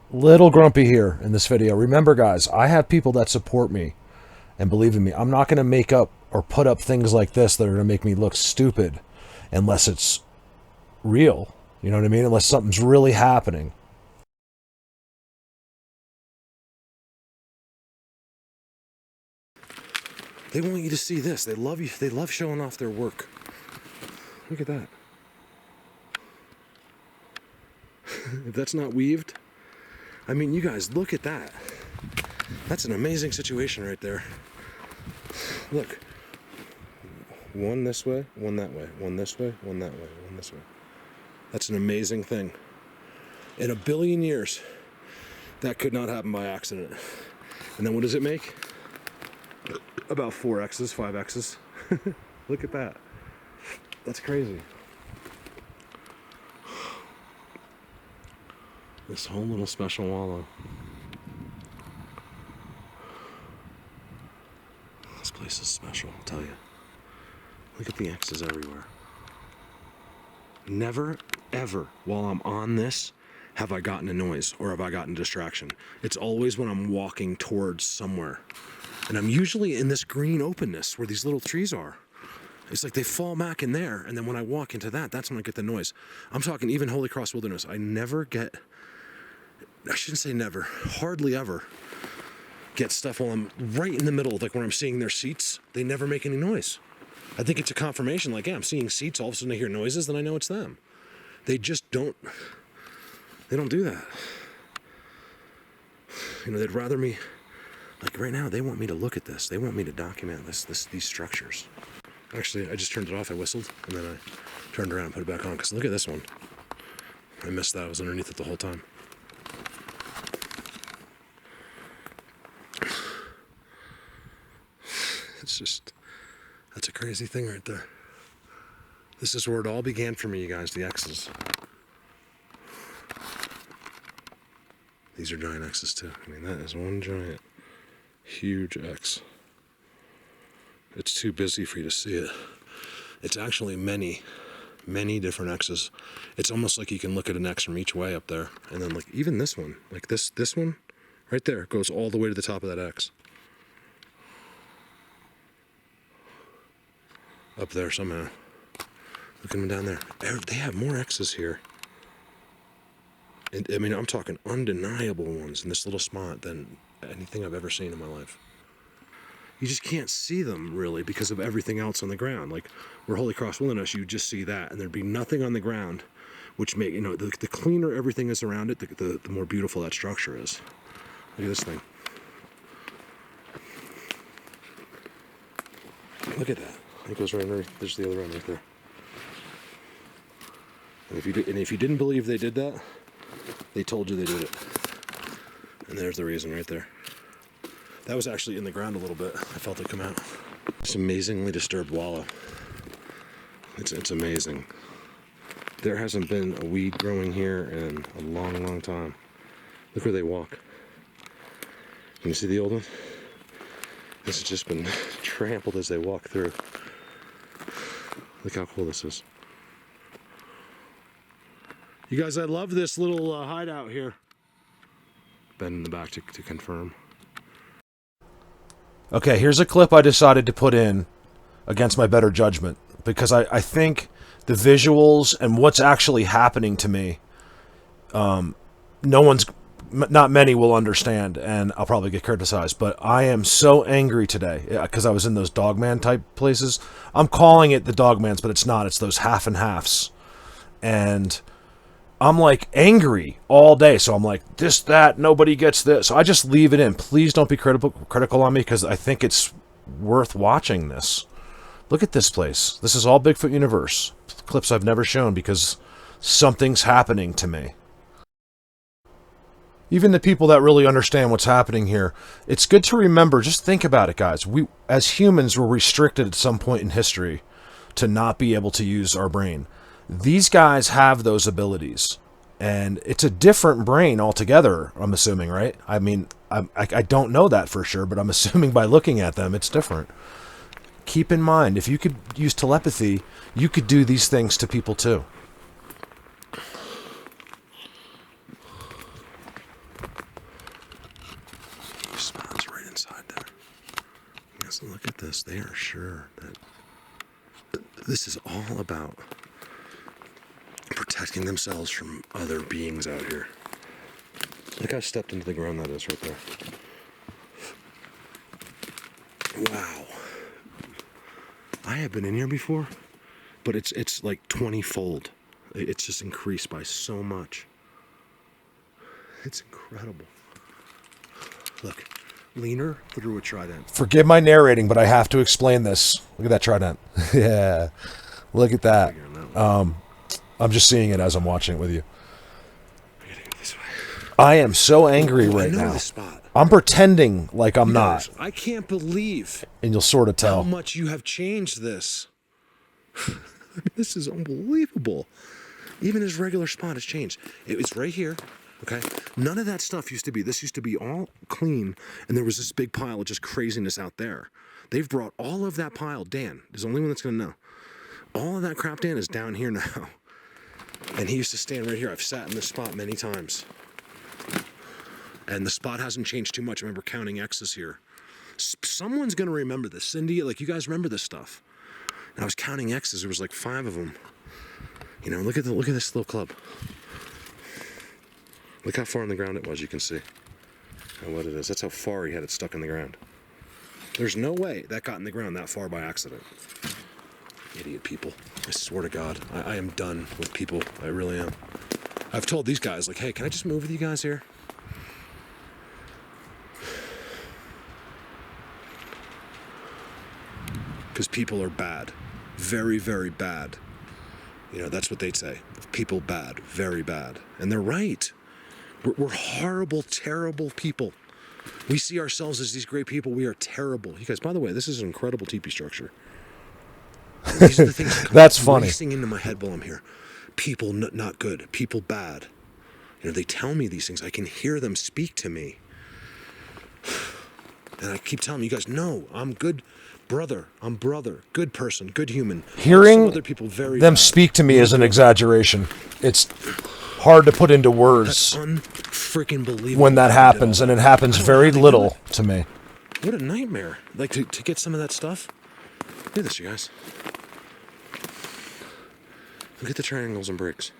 Little grumpy here in this video. Remember, guys, I have people that support me and believe in me. I'm not going to make up or put up things like this that are going to make me look stupid unless it's real. You know what I mean? Unless something's really happening. They want you to see this. They love you. They love showing off their work. Look at that. If that's not weaved, I mean, you guys, look at that. That's an amazing situation right there. Look. One this way, one that way, one this way, one that way, one this way. That's an amazing thing. In a billion years, that could not happen by accident. And then what does it make? About 4 X's, 5 X's. Look at that. That's crazy. This whole little special wallow. This place is special, I'll tell you. Look at the X's everywhere. Never, ever, while I'm on this, have I gotten a noise or have I gotten a distraction. It's always when I'm walking towards somewhere. And I'm usually in this green openness where these little trees are. It's like they fall back in there, and then when I walk into that, that's when I get the noise. I'm talking even Holy Cross Wilderness. I shouldn't say never, hardly ever get stuff while I'm right in the middle, like when I'm seeing their seats, they never make any noise. I think it's a confirmation, like, yeah, I'm seeing seats, all of a sudden I hear noises, then I know it's them. They just don't do that. You know, they'd rather me, like right now, they want me to look at this. They want me to document these structures. Actually, I just turned it off, I whistled, and then I turned around and put it back on, because look at this one. I missed that, I was underneath it the whole time. It's just, that's a crazy thing right there. This is where it all began for me, you guys, the X's. These are giant X's too. I mean, that is one giant, huge X. It's too busy for you to see it. It's actually many, many different X's. It's almost like you can look at an X from each way up there. And then like even this one, like this one right there goes all the way to the top of that X. Up there somehow. Look at them down there. They have more X's here. And, I mean, I'm talking undeniable ones in this little spot than anything I've ever seen in my life. You just can't see them really because of everything else on the ground. Like where Holy Cross Wilderness, you just see that, and there'd be nothing on the ground, which make, you know, the cleaner everything is around it, the more beautiful that structure is. Look at this thing. Look at that. It goes right under. There's the other one right there. And if you didn't believe they did that, they told you they did it. And there's the reason right there. That was actually in the ground a little bit. I felt it come out. It's amazingly disturbed wallow. It's amazing. There hasn't been a weed growing here in a long, long time. Look where they walk. Can you see the old one? This has just been trampled as they walk through. Look how cool this is. You guys, I love this little hideout here. Ben in the back to confirm. Okay, here's a clip I decided to put in against my better judgment, because I think the visuals and what's actually happening to me, not many will understand, and I'll probably get criticized, but I am so angry today because I was in those dogman type places. I'm calling it the dogmans, but it's not. It's those half and halves. And I'm like angry all day. So I'm like, this, that, nobody gets this. So I just leave it in. Please don't be critical on me, because I think it's worth watching this. Look at this place. This is all Bigfoot universe. Clips I've never shown because something's happening to me. Even the people that really understand what's happening here, it's good to remember, just think about it, guys. We, as humans, were restricted at some point in history to not be able to use our brain. These guys have those abilities, and it's a different brain altogether, I'm assuming, right? I mean, I don't know that for sure, but I'm assuming by looking at them, it's different. Keep in mind, if you could use telepathy, you could do these things to people too. Look at this. They are sure that this is all about protecting themselves from other beings out here. Look how stepped into the ground that is right there. Wow. I have been in here before, but it's like 20-fold. It's just increased by so much. It's incredible. Look, Leaner threw a trident. Forgive my narrating, but I have to explain this. Look at that trident. Yeah. Look at that. I'm just seeing it as I'm watching it with you. I gotta go this way. I am so angry right now. This spot. I'm pretending like I'm not. I can't believe And you'll sort of tell. how much you have changed this. This is unbelievable. Even his regular spot has changed. It's right here. Okay, none of that stuff used to be. This used to be all clean, and there was this big pile of just craziness out there. They've brought all of that pile. Dan is the only one that's gonna know. All of that crap, Dan, is down here now. And he used to stand right here. I've sat in this spot many times. And the spot hasn't changed too much. I remember counting X's here. Someone's gonna remember this. Cindy, like, you guys remember this stuff. And I was counting X's. There was like 5 of them. You know, look at this little club. Look how far in the ground it was, you can see. And what it is. That's how far he had it stuck in the ground. There's no way that got in the ground that far by accident. Idiot people. I swear to God, I am done with people. I really am. I've told these guys, like, hey, can I just move with you guys here? Because people are bad. Very, very bad. You know, that's what they'd say. People bad. Very bad. And they're right. We're horrible, terrible people. We see ourselves as these great people. We are terrible. You guys, by the way, this is an incredible teepee structure. These are the things that That's funny. Racing into my head while I'm here. People not good. People bad. You know, they tell me these things. I can hear them speak to me. And I keep telling you guys, no, I'm good brother. I'm brother. Good person. Good human. Hearing some other people very them bad. speak to me is an exaggeration. It's hard to put into words. That's unfreaking believable. When that happens, and it happens very little to me. What a nightmare. Like, to get some of that stuff. Look at this, you guys. Look at the triangles and breaks.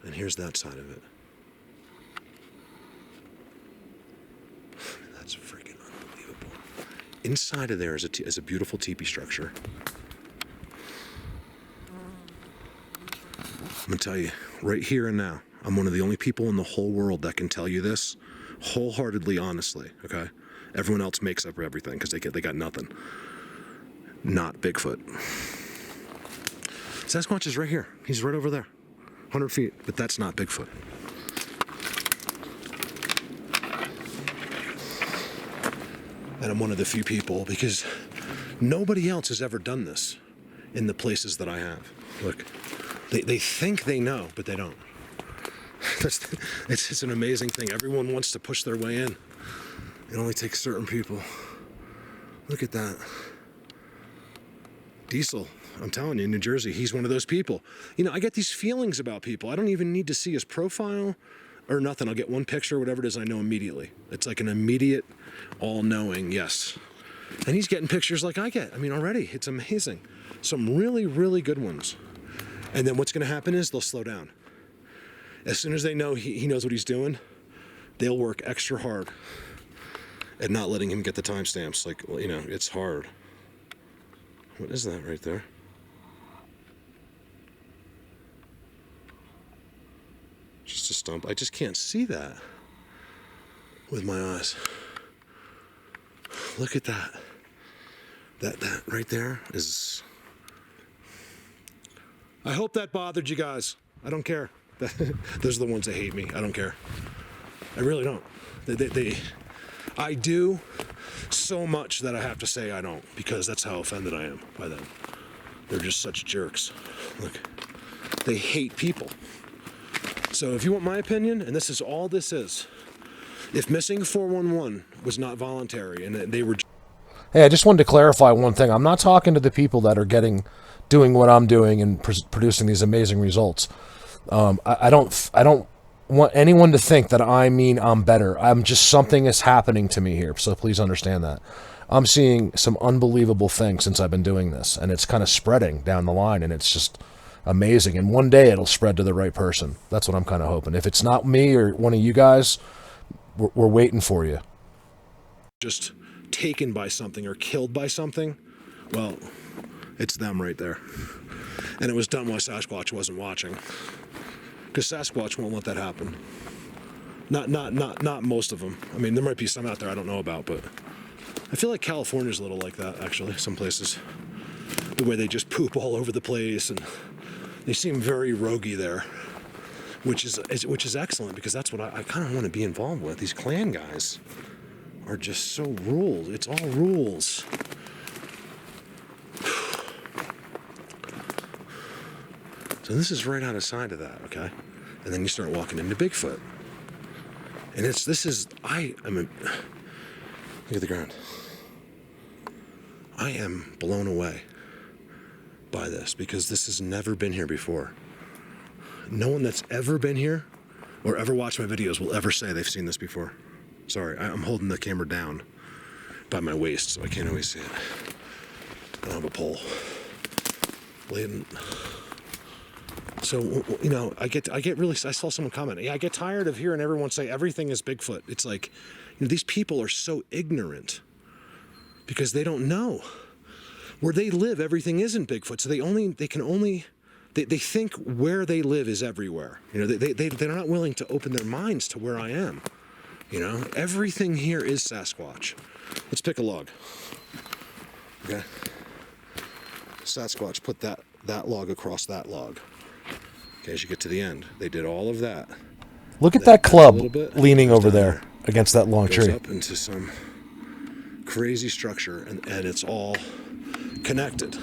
And here's that side of it. That's freaking unbelievable. Inside of there is a beautiful teepee structure. I'm gonna tell you, right here and now, I'm one of the only people in the whole world that can tell you this wholeheartedly, honestly, okay? Everyone else makes up for everything because they got nothing. Not Bigfoot. Sasquatch is right here. He's right over there. 100 feet, but that's not Bigfoot. And I'm one of the few people, because nobody else has ever done this in the places that I have. Look, they think they know, but they don't. It's an amazing thing. Everyone wants to push their way in. It only takes certain people. Look at that. Diesel, I'm telling you, in New Jersey, he's one of those people. You know, I get these feelings about people. I don't even need to see his profile or nothing. I'll get one picture, whatever it is, I know immediately. It's like an immediate, all-knowing yes. And he's getting pictures like I get. I mean, already, it's amazing. Some really, really good ones. And then what's going to happen is they'll slow down. As soon as they know he knows what he's doing, they'll work extra hard at not letting him get the timestamps. Like, well, you know, it's hard. What is that right there? Just a stump. I just can't see that with my eyes. Look at that. That right there is... I hope that bothered you guys. I don't care. Those are the ones that hate me. I don't care. I really don't. I do so much that I have to say I don't, because that's how offended I am by them. They're just such jerks. Look, they hate people. So if you want my opinion, and this is all this is, if missing 411 was not voluntary and they were... Hey, I just wanted to clarify one thing. I'm not talking to the people that are doing what I'm doing and producing these amazing results. I don't want anyone to think that I mean I'm better. I'm just, something is happening to me here, so please understand that. I'm seeing some unbelievable things since I've been doing this, and it's kind of spreading down the line, and it's just amazing. And one day it'll spread to the right person. That's what I'm kind of hoping. If it's not me or one of you guys, we're waiting for you. Just taken by something or killed by something, well, it's them right there. And it was done while Sasquatch wasn't watching, because Sasquatch won't let that happen. Not most of them. I mean, there might be some out there I don't know about, but I feel like California's a little like that, actually, some places. The way they just poop all over the place, and they seem very roguey there, which is excellent, because that's what I kind of want to be involved with. These clan guys are just so rules. It's all rules. So this is right out of sight of that, okay? And then you start walking into Bigfoot. And look at the ground. I am blown away by this, because this has never been here before. No one that's ever been here or ever watched my videos will ever say they've seen this before. Sorry, I'm holding the camera down by my waist, so I can't always see it. I don't have a pole. Blatant. So, you know, I saw someone comment, yeah, I get tired of hearing everyone say everything is Bigfoot. It's like, you know, these people are so ignorant because they don't know. Where they live, everything isn't Bigfoot. So they think where they live is everywhere. You know, they're not willing to open their minds to where I am. You know, everything here is Sasquatch. Let's pick a log. Okay. Sasquatch put that log across that log. Okay, as you get to the end, they did all of that. Look at that club leaning over there against that long tree. Goes up into some crazy structure, and it's all connected.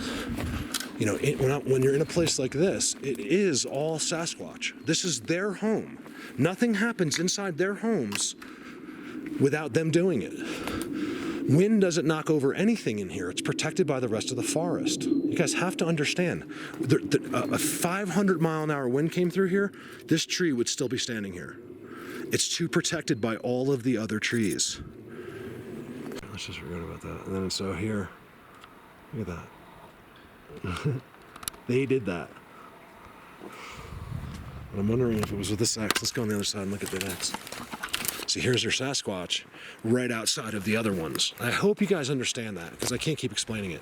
You know, when you're in a place like this, it is all Sasquatch. This is their home. Nothing happens inside their homes without them doing it. Wind doesn't knock over anything in here. It's protected by the rest of the forest. You guys have to understand. A 500-mile-an-hour wind came through here, this tree would still be standing here. It's too protected by all of the other trees. Let's just forget about that. And then so here, look at that. They did that. And I'm wondering if it was with this axe. Let's go on the other side and look at that axe. See, here's their Sasquatch right outside of the other ones. I hope you guys understand that, because I can't keep explaining it.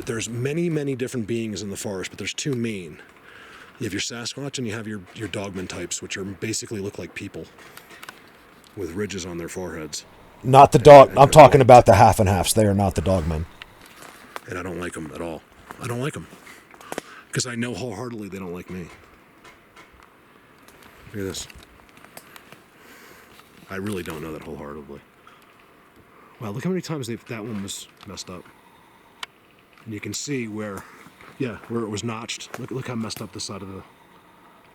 There's many, many different beings in the forest, but there's two main. You have your Sasquatch and you have your dogman types, which are basically look like people with ridges on their foreheads. Not the dog. I'm talking about the half and halves. They are not the dogmen. And I don't like them at all. I don't like them, because I know wholeheartedly they don't like me. Look at this. I really don't know that wholeheartedly. Wow, look how many times that one was messed up. And you can see where it was notched. Look how messed up the side of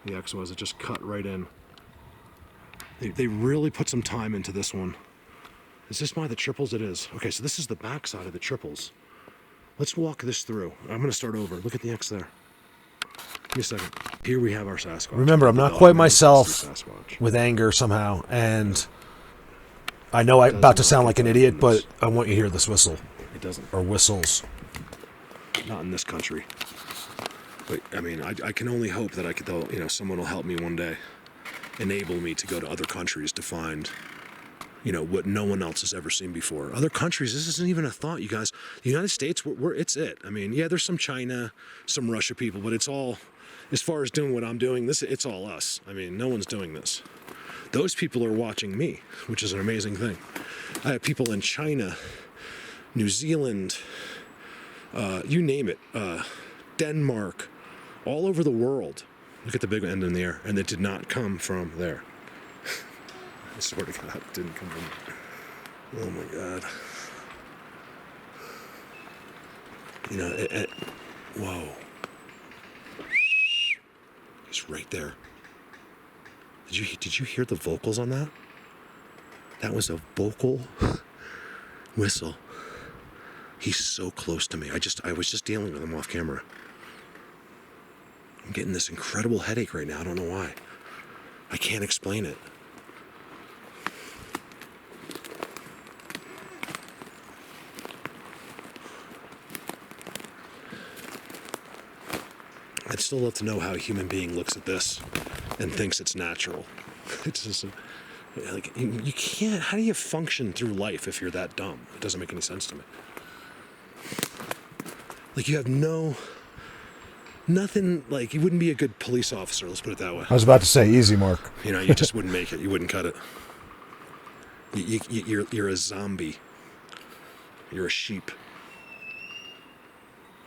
the X was. It just cut right in. They really put some time into this one. Is this by the triples? It is. Okay, so this is the back side of the triples. Let's walk this through. I'm going to start over. Look at the X there. Give me a second. Here we have our Sasquatch. Remember, I'm not quite myself with anger somehow, and I know I'm about to sound like an idiot, but I want you to hear this whistle. It doesn't. Or whistles. Not in this country. But I mean, I can only hope that someone will help me one day, enable me to go to other countries to find, what no one else has ever seen before. Other countries, this isn't even a thought, you guys. The United States, it's it. I mean, yeah, there's some China, some Russia people, but it's all, as far as doing what I'm doing, it's all us. I mean, no one's doing this. Those people are watching me, which is an amazing thing. I have people in China, New Zealand, you name it, Denmark, all over the world. Look at the big end in the air, and it did not come from there. I swear to God, it didn't come from there. Oh my God. Whoa. He's right there. Did you hear the vocals on that? That was a vocal whistle. He's so close to me. I was just dealing with him off camera. I'm getting this incredible headache right now. I don't know why. I can't explain it. I'd still love to know how a human being looks at this and thinks it's natural. It's just like, you can't, how do you function through life if you're that dumb? It doesn't make any sense to me. Like, you have nothing, like, you wouldn't be a good police officer, let's put it that way. I was about to say, easy, Mark. You know, you just wouldn't make it. You wouldn't cut it. You're a zombie. You're a sheep.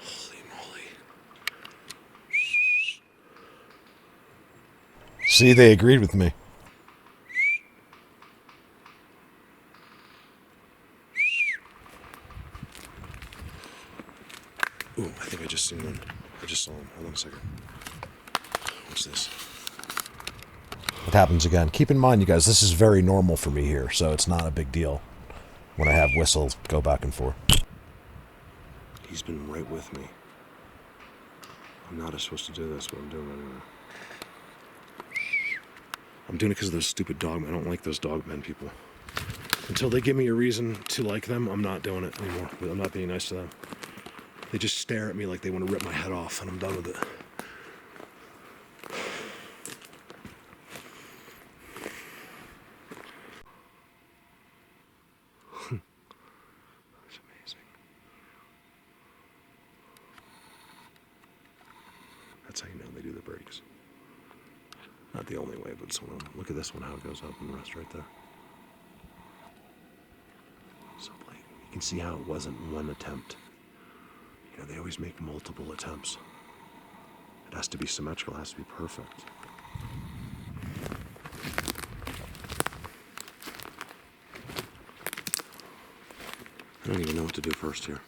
Holy moly. See, they agreed with me. Ooh, I think I just seen one. I just saw him. Hold on a second. What's this? It happens again. Keep in mind, you guys, this is very normal for me here, so it's not a big deal when I have whistles go back and forth. He's been right with me. I'm not supposed to do this, but I'm doing it anyway. I'm doing it because of those stupid dogmen. I don't like those dogmen people. Until they give me a reason to like them, I'm not doing it anymore. I'm not being nice to them. They just stare at me like they want to rip my head off, and I'm done with it. That's amazing. That's how you know they do the breaks. Not the only way, but it's one of them. Look at this one, how it goes up and rests right there. So blatant. You can see how it wasn't one attempt. You know, they always make multiple attempts. It has to be symmetrical, it has to be perfect. I don't even know what to do first here.